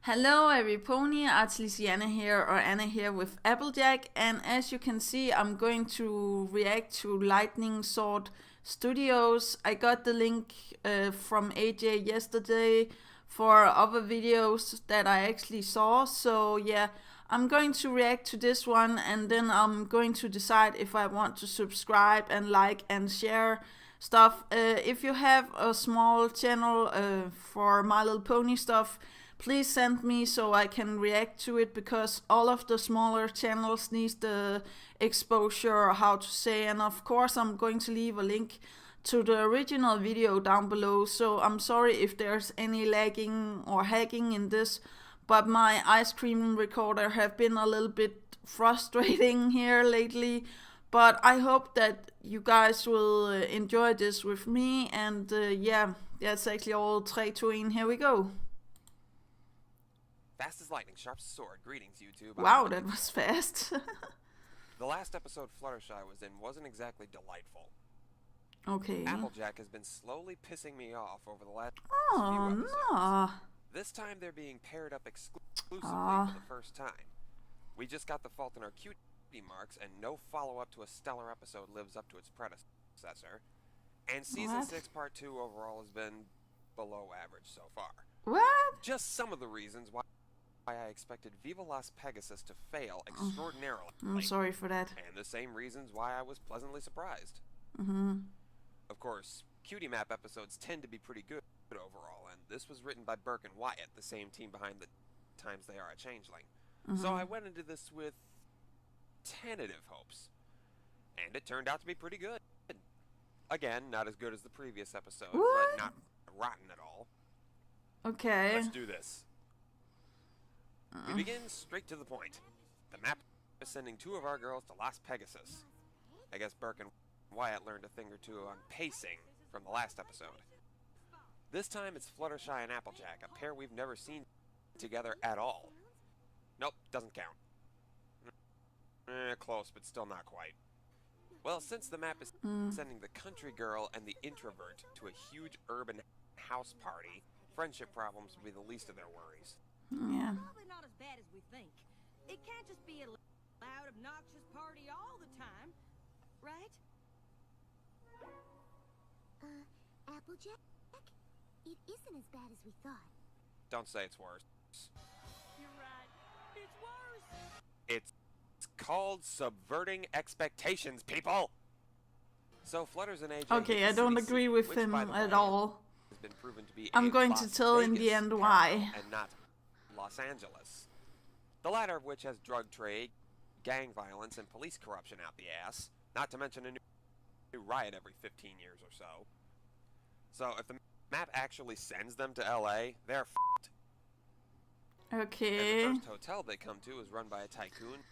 Hello every pony, Anna here, or Anna here with Appeljack, and as you can see I'm going to react to Lightning Sword Studios. I got the link from AJ yesterday for other videos that I actually saw, so yeah, I'm going to react to this one and then I'm going to decide if I want to subscribe and like and share stuff. If you have a small channel for My Little Pony stuff, please send me so I can react to it, because all of the smaller channels need the exposure, or how to say, and of course I'm going to leave a link to the original video down below, so I'm sorry if there's any lagging or hacking in this, but my ice cream recorder have been a little bit frustrating here lately, but I hope that you guys will enjoy this with me, and yeah, that's actually all 3, 2, 1, here we go. Fast as lightning, sharp as a sword. Greetings, YouTube. Wow, that was fast. The last episode Fluttershy was in wasn't exactly delightful. Okay. Appeljack has been slowly pissing me off over the last Oh, few episodes. no. This time they're being paired up exclusively for the first time. We just got the Fault in Our Cutie marks, and no follow-up to a stellar episode lives up to its predecessor. And Season 6 Part 2 overall has been below average so far. What? Just some of the reasons why I expected Viva Las Pegasus to fail extraordinarily. I'm sorry for that. And the same reasons why I was pleasantly surprised. Mm-hmm. Of course, Cutie Map episodes tend to be pretty good overall, and this was written by Burke and Wyatt, the same team behind the Times They Are a Changeling. So I went into this with tentative hopes, and it turned out to be pretty good. Again, not as good as the previous episode, but not rotten at all. Okay. Let's do this. We begin straight to the point. The map is sending 2 of our girls to Las Pegasus. I guess Burke and Wyatt learned a thing or two on pacing from the last episode. This time it's Fluttershy and Appeljack, a pair we've never seen together at all. Nope, doesn't count. Close, but still not quite. Well, since the map is sending the country girl and the introvert to a huge urban house party, friendship problems will be the least of their worries. Yeah. Probably not as bad as we think. It can't just be a loud, obnoxious party all the time, right? Appeljack? It isn't as bad as we thought. Don't say it's worse. You're right. It's worse. It's called subverting expectations, people! So Flutters and AJ... Okay, I don't agree with which, him by the at way, all. has been proven to be I'm a going Las to tell in the Vegas end capital why. and not Los Angeles. The latter of which has drug trade, gang violence, and police corruption out the ass, not to mention a new riot every 15 years or so. So if the map actually sends them to LA, they're f***ed. Okay. And the first hotel they come to is run by a tycoon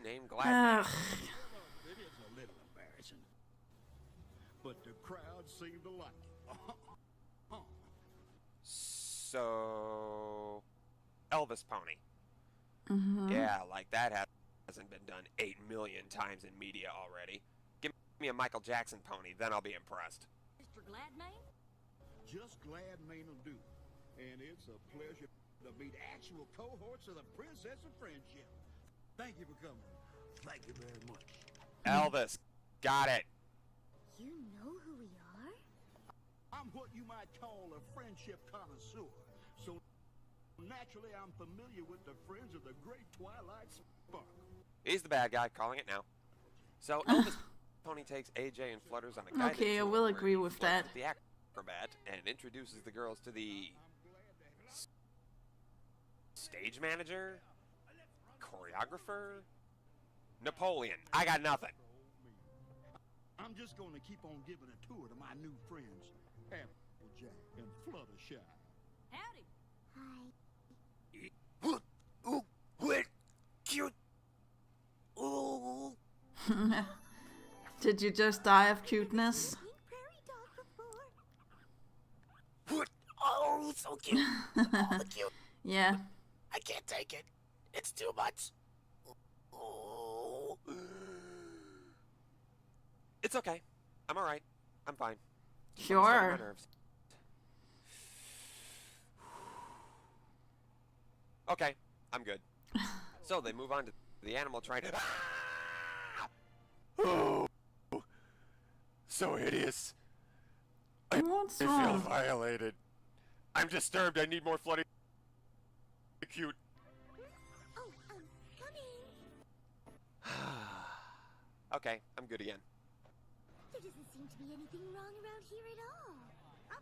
named Glad. It is a little embarrassing, but the crowd seemed to like it. So, Elvis Pony. Mm-hmm. Yeah, like that hasn't been done 8 million times in media already. Give me a Michael Jackson pony, then I'll be impressed. Mr. Gladmane? Just glad Mane'll do. And it's a pleasure to meet actual cohorts of the Princess of Friendship. Thank you for coming. Thank you very much. Elvis, got it. You know who we are? I'm what you might call a friendship connoisseur. So naturally I'm familiar with the friends of the great Twilight Sparkle. He's the bad guy, calling it now. So, Elvis Pony takes AJ and Flutters on a guided Okay, I tour will where agree he with flirts that. with the acrobat and introduces the girls to the stage manager, choreographer, Napoleon. I got nothing. I'm just going to keep on giving a tour to my new friends, Appeljack and Fluttershy. Howdy. Hi. Ooh, what? Cute. Ooh. Did you just die of cuteness? Pink prairie dog before? What? Oh, so cute. Oh, cute. Yeah. I can't take it. It's too much. Oh. It's okay. I'm alright. I'm fine. I'm starting Sure. my nerves. Okay, I'm good. So they move on to the animal trying to... Oh, so hideous. What's I feel wrong? violated. I'm disturbed. I need more flooding. Cute. Oh, coming. Okay, I'm good again. There doesn't seem to be anything wrong around here at all. I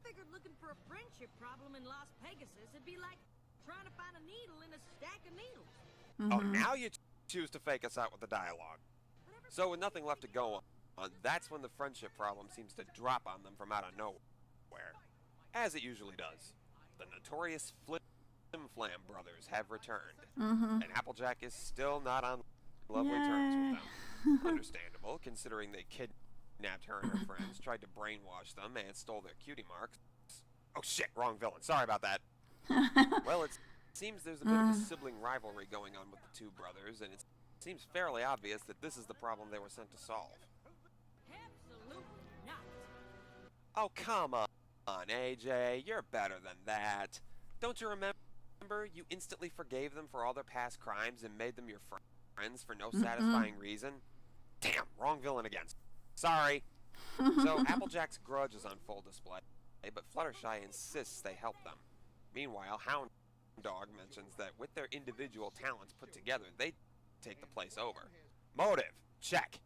figured looking for a friendship problem in Las Pegasus would be like trying to find a needle in a stack of needles. Oh, now you choose to fake us out with the dialogue. So with nothing left to go on, that's when the friendship problem seems to drop on them from out of nowhere. As it usually does. The notorious Flim Flam brothers have returned. And Appeljack is still not on lovely terms with them. Understandable, considering they kidnapped her and her friends, tried to brainwash them, and stole their cutie marks. Oh shit, wrong villain. Sorry about that. Well, it seems there's a bit of a sibling rivalry going on with the two brothers, and it seems fairly obvious that this is the problem they were sent to solve. Absolutely not. Oh, come on, AJ. You're better than that. Don't you remember you instantly forgave them for all their past crimes and made them your friends for no satisfying reason? Damn, wrong villain again. Sorry. So Appeljack's grudge is on full display, but Fluttershy insists they help them. Meanwhile, Hound Dog mentions that with their individual talents put together, they take the place over. Motive, check.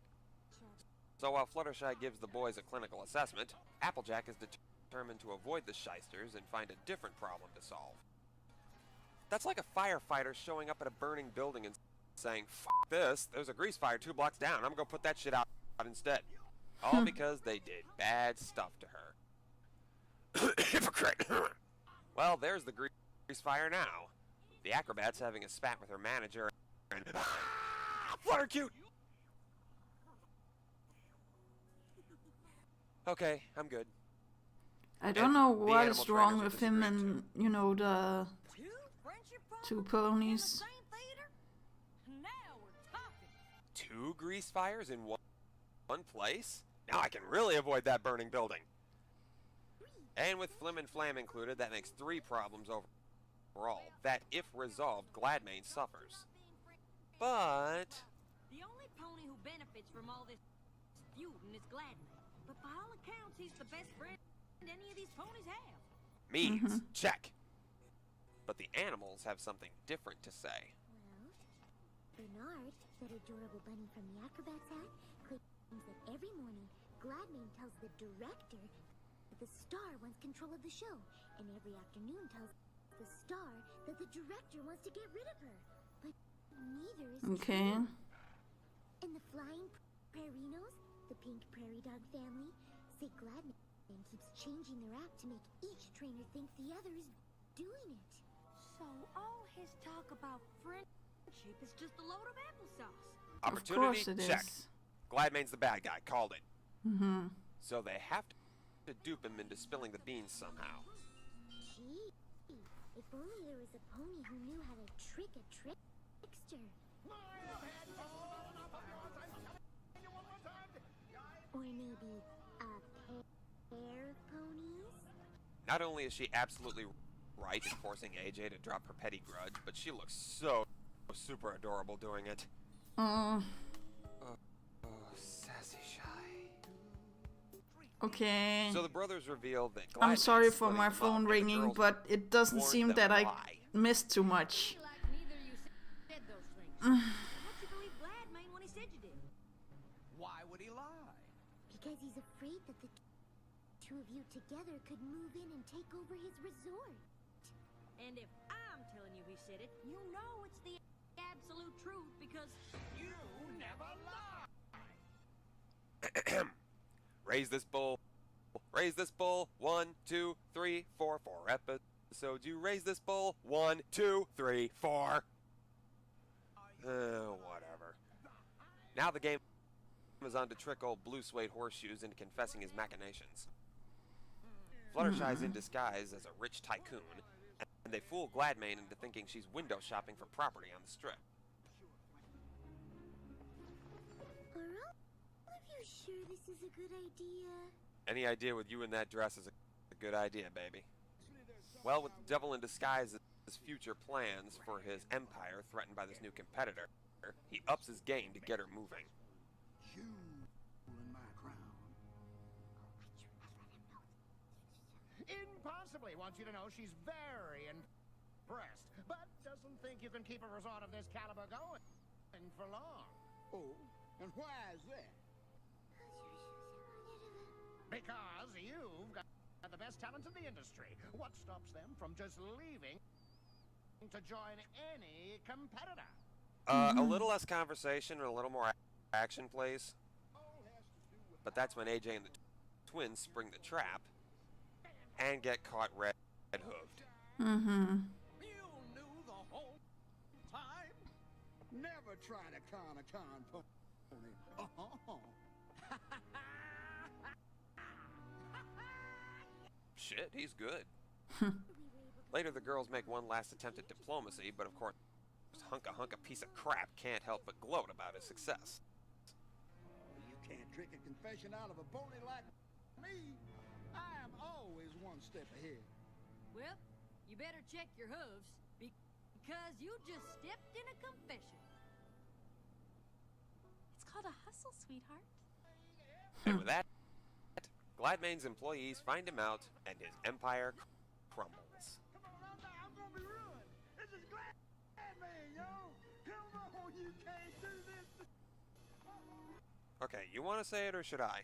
So while Fluttershy gives the boys a clinical assessment, Appeljack is determined to avoid the shysters and find a different problem to solve. That's like a firefighter showing up at a burning building and saying, "F this, there's a grease fire 2 blocks down, I'm gonna put that shit out instead." All because they did bad stuff to her. Hypocrite! Well, there's the grease fire now. The acrobat's having a spat with her manager and... Flutter cute! Okay, I'm good. I don't know the what animal is wrong trainers with are him disagreeing and, you know, the Two friendship two problems in the ponies. same theater? Now we're talking. 2 grease fires in one place? Now I can really avoid that burning building. And with Flim and Flam included, that makes 3 problems overall that, if resolved, Gladmane suffers. But... The only pony who benefits from all this feuding is Gladman. But by all accounts, he's the best friend any of these ponies have. means, check. But the animals have something different to say. Well, Bernard, that adorable bunny from the Acrobat's hat, claims that every morning Gladmane tells the director that the star wants control of the show, and every afternoon tells the star that the director wants to get rid of her. But neither is Okay. true. And the flying prairinos, the pink prairie dog family, say Gladmane keeps changing their act to make each trainer think the other is doing it. So all his talk about friendship is just a load of applesauce. Of course Opportunity, it check. is. Gladmane's the bad guy, called it. Mm-hmm. So they have to dupe him into spilling the beans somehow. Gee, if only there was a pony who knew how to trick a trickster. Or maybe a pair of ponies? Not only is she absolutely right in forcing AJ to drop her petty grudge, but she looks so super adorable doing it. Oh, Sassy shy. okay. So the brothers reveal that I'm Gladmane's sorry for splitting my them up, phone and the ringing, girls but it doesn't warned seem them that I why. missed too much. Like neither of you said those things. What'd you believe Gladmane when he said you did? Why would he lie? Because he's afraid that the two of you together could move in and take over his resort. And if I'm telling you he said it, you know it's the absolute truth because You never lie. Raise this bull. Raise this bull. 1, 2, 3, 4. 4 episodes. You raise this bull. 1, 2, 3, 4. Whatever. Now the game is on to trick old Blue Suede Horseshoes into confessing his machinations. Fluttershy's in disguise as a rich tycoon, and they fool Gladmane into thinking she's window shopping for property on the strip. Are all of you sure this is a good idea? Any idea with you in that dress is a good idea, baby. Well, with the devil in disguise future plans for his empire threatened by this new competitor, he ups his game to get her moving. You in my crown. Impossibly wants you to know she's very impressed, but doesn't think you can keep a resort of this caliber going for long. Oh, and why is that? Because you've got the best talent in the industry. What stops them from just leaving to join any competitor? A little less conversation and a little more action, please. But that's when AJ and the twins spring the trap and get caught red-hooved. Mm-hmm. You knew the whole time? Never try to con a con pony. Oh. Shit, he's good. Later, the girls make one last attempt at diplomacy, but of course, Hunka piece of crap can't help but gloat about his success. You can't trick a confession out of a pony like me. I am always one step ahead. Well, you better check your hooves, because you just stepped in a confession. It's called a hustle, sweetheart. And with that, Gladmane's employees find him out, and his empire crumbles. Come on, I'm gonna be ruined. This is glad, man, yo. Come on, you can't do this. Okay, you want to say it or should I?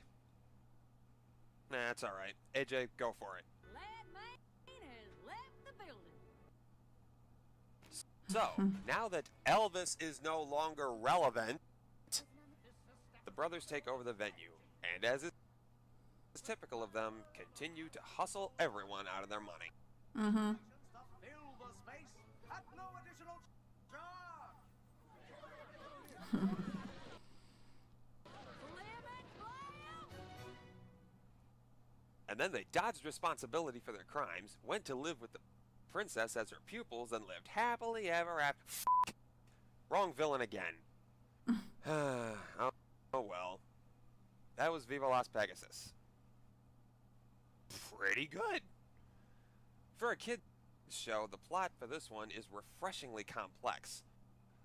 Nah, it's alright. AJ, go for it. Gladmane has left the building. So, now that Elvis is no longer relevant, the brothers take over the venue, and as is typical of them, continue to hustle everyone out of their money. Mm-hmm. Fill the space at no additional charge. And then they dodged responsibility for their crimes, went to live with the princess as her pupils, and lived happily ever after. Wrong villain again. Oh well. That was Viva Las Pegasus. Pretty good. For a kid's show, the plot for this one is refreshingly complex.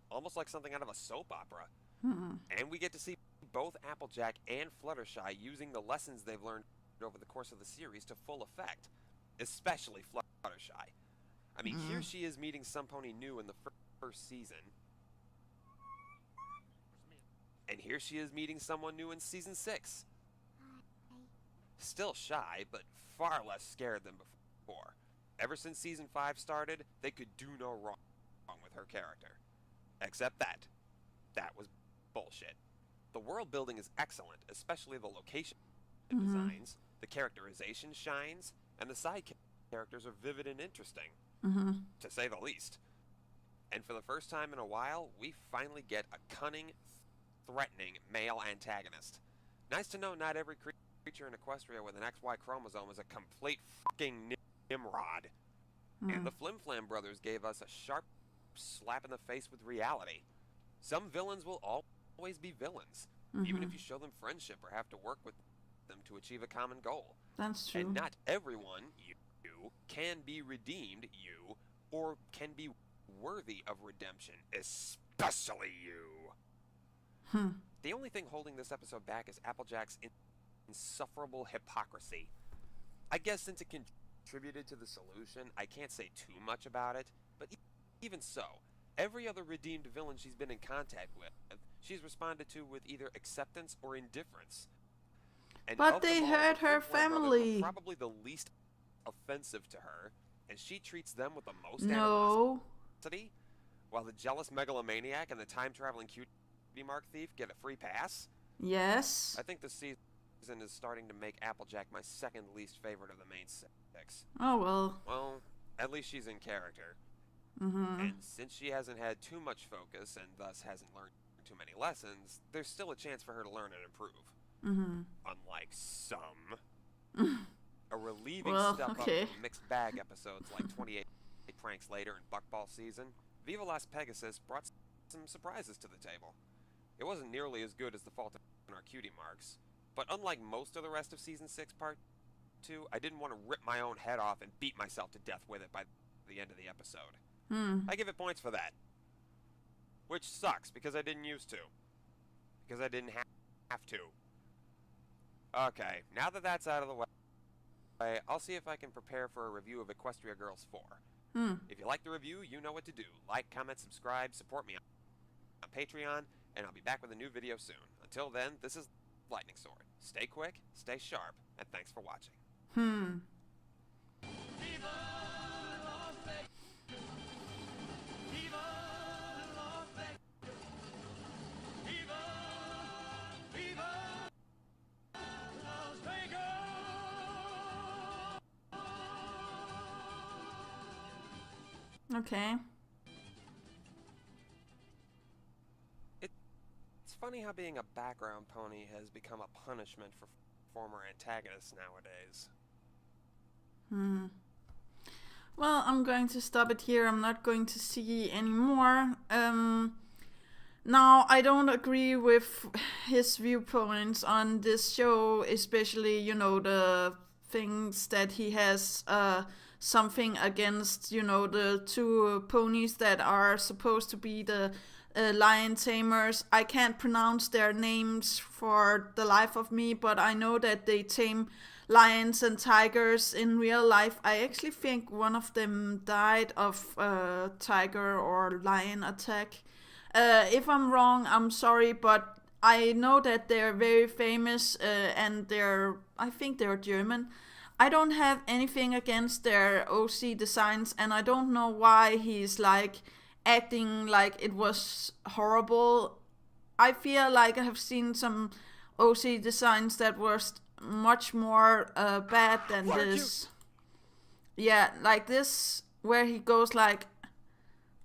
Almost like something out of a soap opera. And we get to see both Appeljack and Fluttershy using the lessons they've learned over the course of the series to full effect. Especially Fluttershy. I mean, here she is meeting some pony new in the first season. And here she is meeting someone new in season 6. Still shy, but far less scared than before. Ever since season 5 started, they could do no wrong with her character. Except that. That was bullshit. The world building is excellent, especially the location designs. The characterization shines, and the side characters are vivid and interesting, to say the least. And for the first time in a while, we finally get a cunning, threatening male antagonist. Nice to know not every creature in Equestria with an XY chromosome is a complete fucking Nimrod. And the Flim Flam brothers gave us a sharp slap in the face with reality. Some villains will always be villains, even if you show them friendship or have to work with them to achieve a common goal. That's true. And not everyone, you, can be redeemed, or can be worthy of redemption, especially you. The only thing holding this episode back is Appeljack's insufferable hypocrisy. I guess since it contributed to the solution, I can't say too much about it, but even so, every other redeemed villain she's been in contact with, she's responded to with either acceptance or indifference. And But of them they all, hurt the her Flim Flam brothers were family. probably the least offensive to her, and she treats them with the most No. animosity, while the jealous megalomaniac and the time-traveling cutie mark thief get a free pass. Yes. I think this season is starting to make Appeljack my second least favorite of the main 6. Oh well. Well, at least she's in character. And since she hasn't had too much focus and thus hasn't learned too many lessons, there's still a chance for her to learn and improve. Unlike some. A relieving step up from mixed bag episodes like 28 Pranks Later and Buckball Season, Viva Las Pegasus brought some surprises to the table. It wasn't nearly as good as The Fault in Our Cutie Marks, but unlike most of the rest of Season 6 Part 2, I didn't want to rip my own head off and beat myself to death with it by the end of the episode. I give it points for that. Which sucks, because I didn't used to. Because I didn't have to. Okay, now that that's out of the way, I'll see if I can prepare for a review of Equestria Girls 4. If you like the review, you know what to do. Like, comment, subscribe, support me on Patreon, and I'll be back with a new video soon. Until then, this is Lightning Sword. Stay quick, stay sharp, and thanks for watching. Okay. It's funny how being a background pony has become a punishment for former antagonists nowadays. Well, I'm going to stop it here. I'm not going to see any more. Now, I don't agree with his viewpoints on this show, especially, you know, the things that he has something against, you know, the two ponies that are supposed to be the lion tamers. I can't pronounce their names for the life of me, but I know that they tame lions and tigers in real life. I actually think one of them died of tiger or lion attack. If I'm wrong, I'm sorry, but I know that they're very famous and I think they're German. I don't have anything against their OC designs, and I don't know why he's like acting like it was horrible. I feel like I have seen some OC designs that were much more bad than this. Yeah, like this, where he goes like,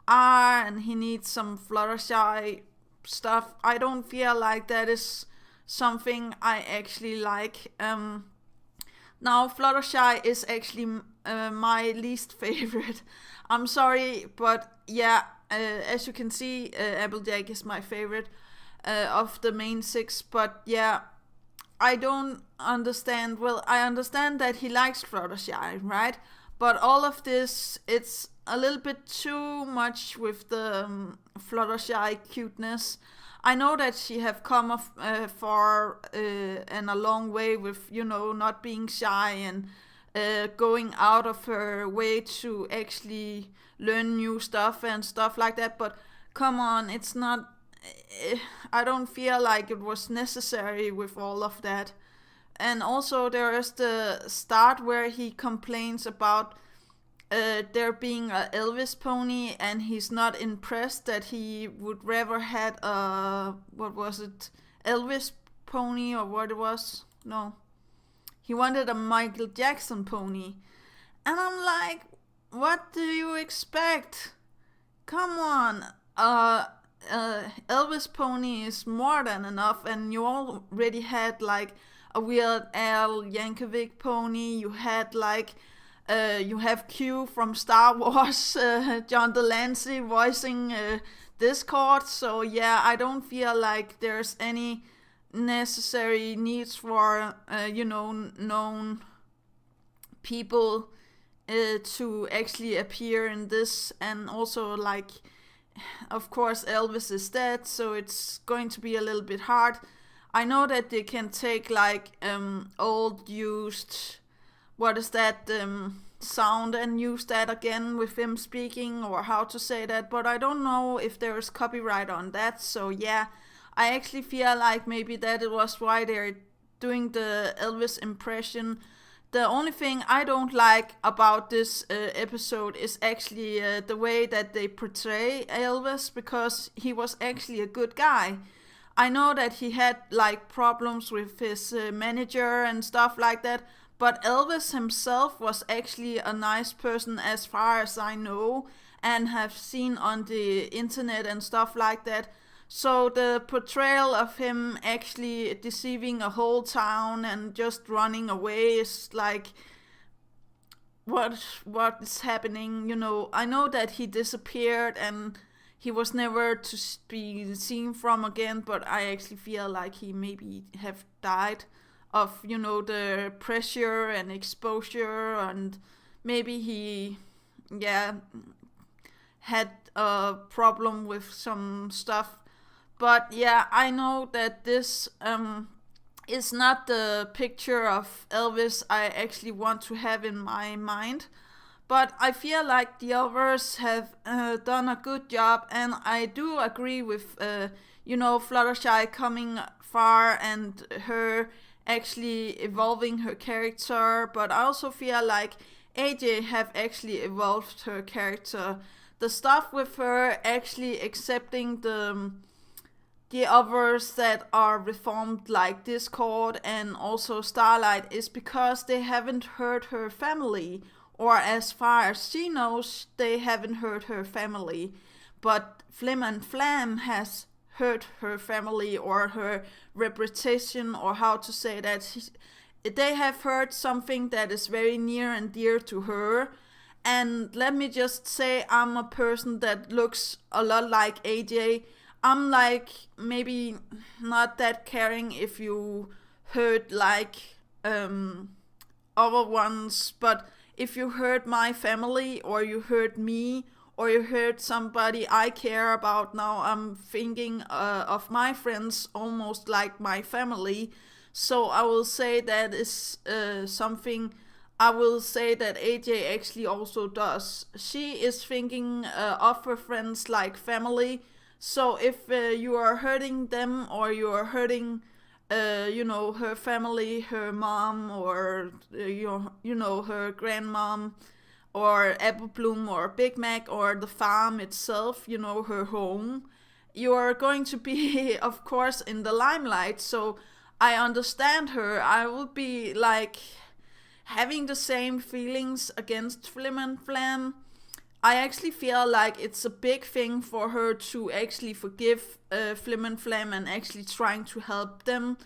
and he needs some Fluttershy stuff. I don't feel like that is something I actually like. Now, Fluttershy is actually my least favorite. I'm sorry, but yeah, as you can see, Appeljack is my favorite of the main six. But yeah, I don't understand. Well, I understand that he likes Fluttershy, right? But all of this, it's a little bit too much with the Fluttershy cuteness. I know that she have come far and a long way with, you know, not being shy and going out of her way to actually learn new stuff and stuff like that. But come on, it's not... I don't feel like it was necessary with all of that. And also there is the start where he complains about there being a Elvis pony, and he's not impressed that he would rather had a, what was it, Elvis pony or what it was? No, he wanted a Michael Jackson pony, and I'm like, what do you expect? Come on, Elvis pony is more than enough, and you already had like a Weird Al Yankovic pony. You had like you have Q from Star Wars, John Delancey voicing Discord. So yeah, I don't feel like there's any necessary needs for you know, known people to actually appear in this. And also, like, of course Elvis is dead, so it's going to be a little bit hard. I know that they can take like old used, what is that, sound, and use that again with him speaking, or how to say that, but I don't know if there is copyright on that. So yeah, I actually feel like maybe that it was why they're doing the Elvis impression. The only thing I don't like about this episode is actually the way that they portray Elvis, because he was actually a good guy. I know that he had like problems with his manager and stuff like that, but Elvis himself was actually a nice person as far as I know and have seen on the internet and stuff like that. So the portrayal of him actually deceiving a whole town and just running away is like, what is happening, you know? I know that he disappeared and he was never to be seen from again, but I actually feel like he maybe have died of, you know, the pressure and exposure, and maybe he, yeah, had a problem with some stuff. But yeah, I know that this is not the picture of Elvis I actually want to have in my mind. But I feel like the others have done a good job, and I do agree with, Fluttershy coming far and her actually evolving her character. But I also feel like AJ have actually evolved her character. The stuff with her actually accepting the others that are reformed like Discord and also Starlight is because they haven't hurt her family, or as far as she knows, they haven't hurt her family. But Flim and Flam has hurt her family or her reputation, or how to say that. They have heard something that is very near and dear to her. And let me just say, I'm a person that looks a lot like AJ. I'm like maybe not that caring if you hurt like other ones, but if you hurt my family or you hurt me or you hurt somebody I care about, now I'm thinking of my friends almost like my family. So I will say that is something I will say that AJ actually also does. She is thinking of her friends like family. So if you are hurting them or you are hurting her family, her mom, or her grandmom, or Apple Bloom, or Big Mac, or the farm itself, her home, you are going to be, of course, in the limelight. So I understand her. I would be like having the same feelings against Flim and Flam. I actually feel like it's a big thing for her to actually forgive Flim and Flam and actually trying to help them.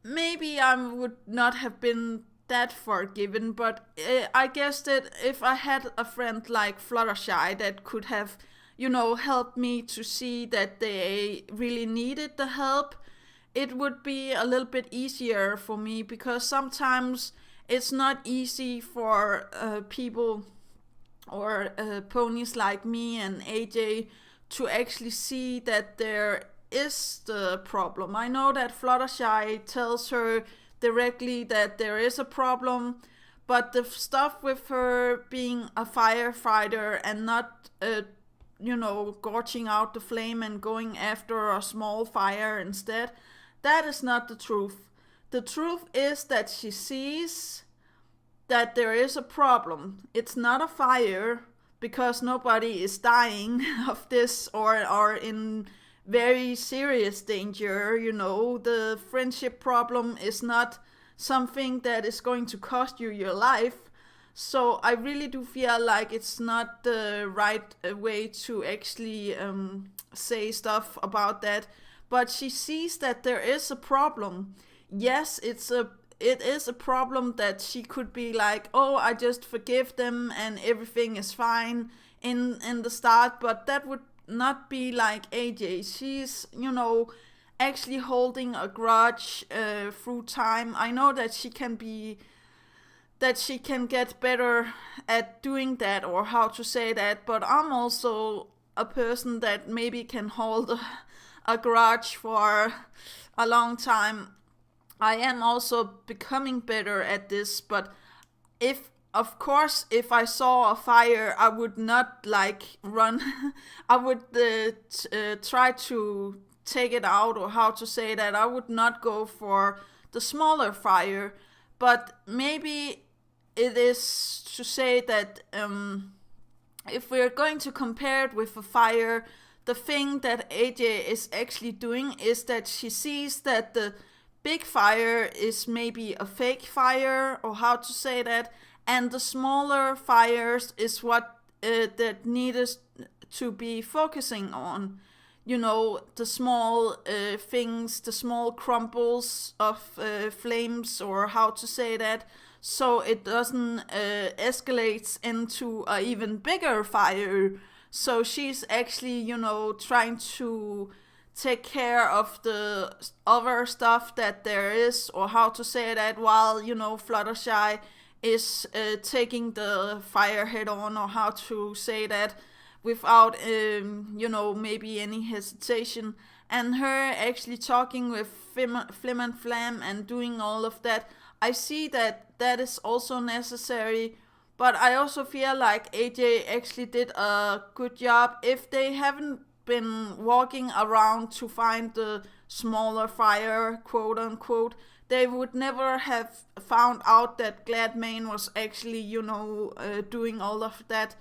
Maybe I would not have been that forgiven, but I guess that if I had a friend like Fluttershy that could have, helped me to see that they really needed the help, it would be a little bit easier for me, because sometimes it's not easy for people or ponies like me and AJ to actually see that there is the problem. I know that Fluttershy tells her directly that there is a problem, but the stuff with her being a firefighter and not, gorging out the flame and going after a small fire instead, that is not the truth. The truth is that she sees that there is a problem. It's not a fire, because nobody is dying of this or in very serious danger. The friendship problem is not something that is going to cost you your life. So I really do feel like it's not the right way to actually say stuff about that. But she sees that there is a problem. Yes, it is a problem that she could be like, oh, I just forgive them and everything is fine in the start, but that would not be like AJ. She's, actually holding a grudge through time. I know that she can get better at doing that, or how to say that, but I'm also a person that maybe can hold a grudge for a long time. I am also becoming better at this, but if I saw a fire, I would not run. I would try to take it out, or how to say that. I would not go for the smaller fire, but maybe it is to say that if we're going to compare it with a fire, the thing that AJ is actually doing is that she sees that the big fire is maybe a fake fire, or how to say that, and the smaller fires is what that needs to be focusing on. The small things, the small crumbles of flames, or how to say that, so it doesn't escalate into an even bigger fire. So she's actually, trying to take care of the other stuff that there is, or how to say that, while Fluttershy is taking the fire head on, or how to say that, without, maybe any hesitation. And her actually talking with Flim and Flam and doing all of that, I see that is also necessary. But I also feel like AJ actually did a good job. If they haven't been walking around to find the smaller fire, quote unquote, they would never have found out that Gladmane was actually, doing all of that.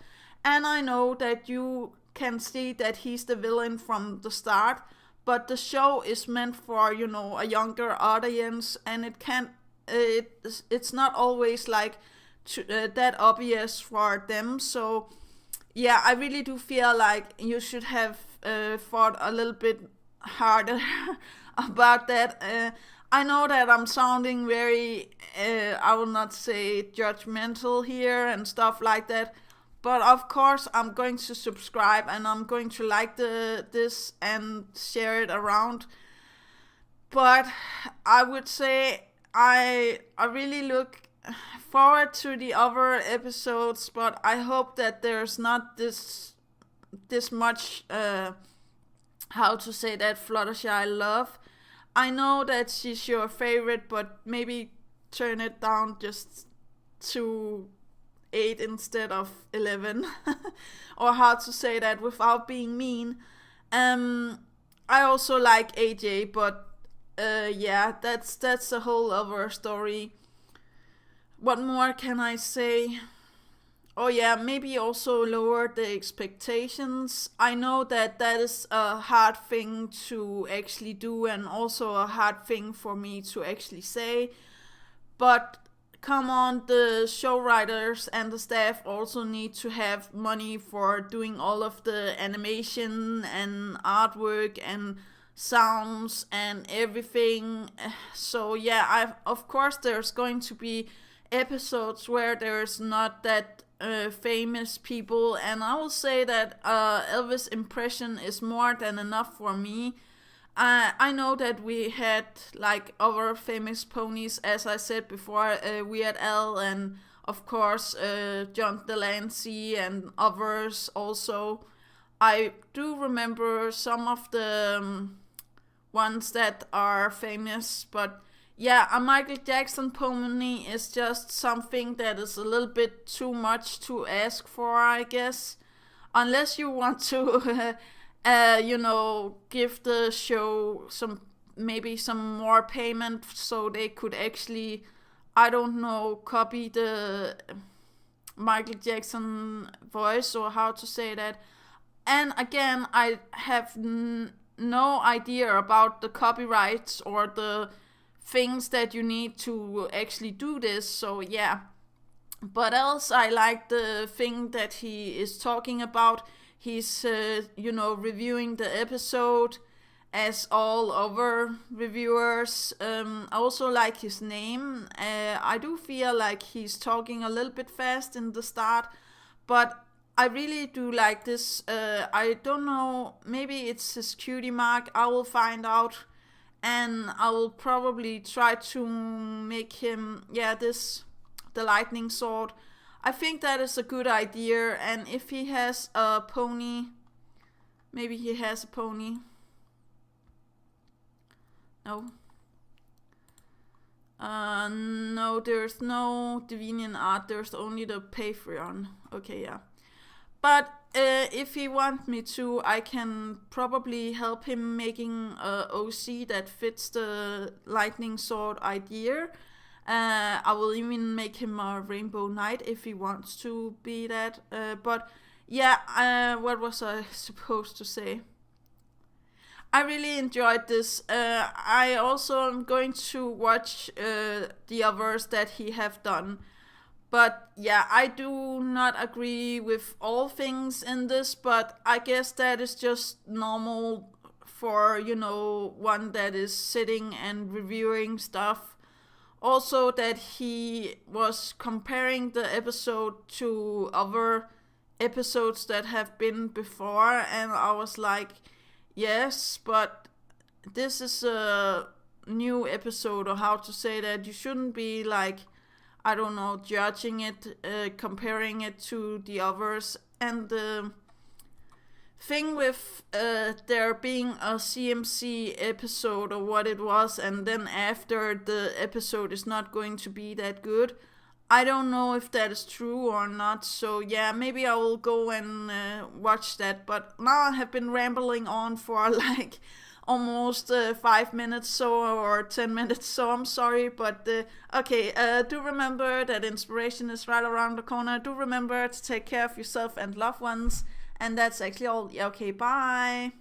And I know that you can see that he's the villain from the start, but the show is meant for, a younger audience, and it's not always like that obvious for them. So yeah, I really do feel like you should have fought a little bit harder about that. I know that I'm sounding very, I will not say judgmental here and stuff like that, but of course I'm going to subscribe and I'm going to like this and share it around. But I would say I really look forward to the other episodes, but I hope that there's not this much how to say that, Fluttershy love. I know that she's your favorite, but maybe turn it down just to 8 instead of 11. Or how to say that without being mean. I also like AJ, but yeah, that's a whole other story. What more can I say? Oh yeah, maybe also lower the expectations. I know that is a hard thing to actually do and also a hard thing for me to actually say. But come on, the show writers and the staff also need to have money for doing all of the animation and artwork and sounds and everything. So yeah, of course there's going to be episodes where there's not that famous people, and I will say that Elvis' impression is more than enough for me. I know that we had like other famous ponies, as I said before, Weird Al and of course John Delancey and others also. I do remember some of the ones that are famous, but yeah, a Michael Jackson pony is just something that is a little bit too much to ask for, I guess. Unless you want to, give the show maybe some more payment so they could actually, I don't know, copy the Michael Jackson voice, or how to say that. And again, I have no idea about the copyrights or the things that you need to actually do this, so yeah. But else, I like the thing that he is talking about. He's, reviewing the episode as all other reviewers. I also like his name. I do feel like he's talking a little bit fast in the start, but I really do like this. I don't know, maybe it's his cutie mark. I will find out. And I will probably try to make him, the lightning sword. I think that is a good idea. And if he has a pony, maybe he has a pony. No. No, there's no Divinian art. There's only the Patreon. Okay, yeah. But if he wants me to, I can probably help him making a OC that fits the lightning sword idea. I will even make him a rainbow knight if he wants to be that. But yeah, what was I supposed to say? I really enjoyed this. I also am going to watch the others that he have done. But yeah, I do not agree with all things in this, but I guess that is just normal for, one that is sitting and reviewing stuff. Also that he was comparing the episode to other episodes that have been before, and I was like, yes, but this is a new episode, or how to say that. You shouldn't be like, I don't know, judging it, comparing it to the others. And thing with there being a CMC episode or what it was, and then after the episode is not going to be that good. I don't know if that is true or not, so yeah, maybe I will go and watch that. But now I have been rambling on for like almost 5 minutes or 10 minutes, so I'm sorry, but okay, do remember that inspiration is right around the corner. Do remember to take care of yourself and loved ones, and that's actually all. Yeah, okay, bye.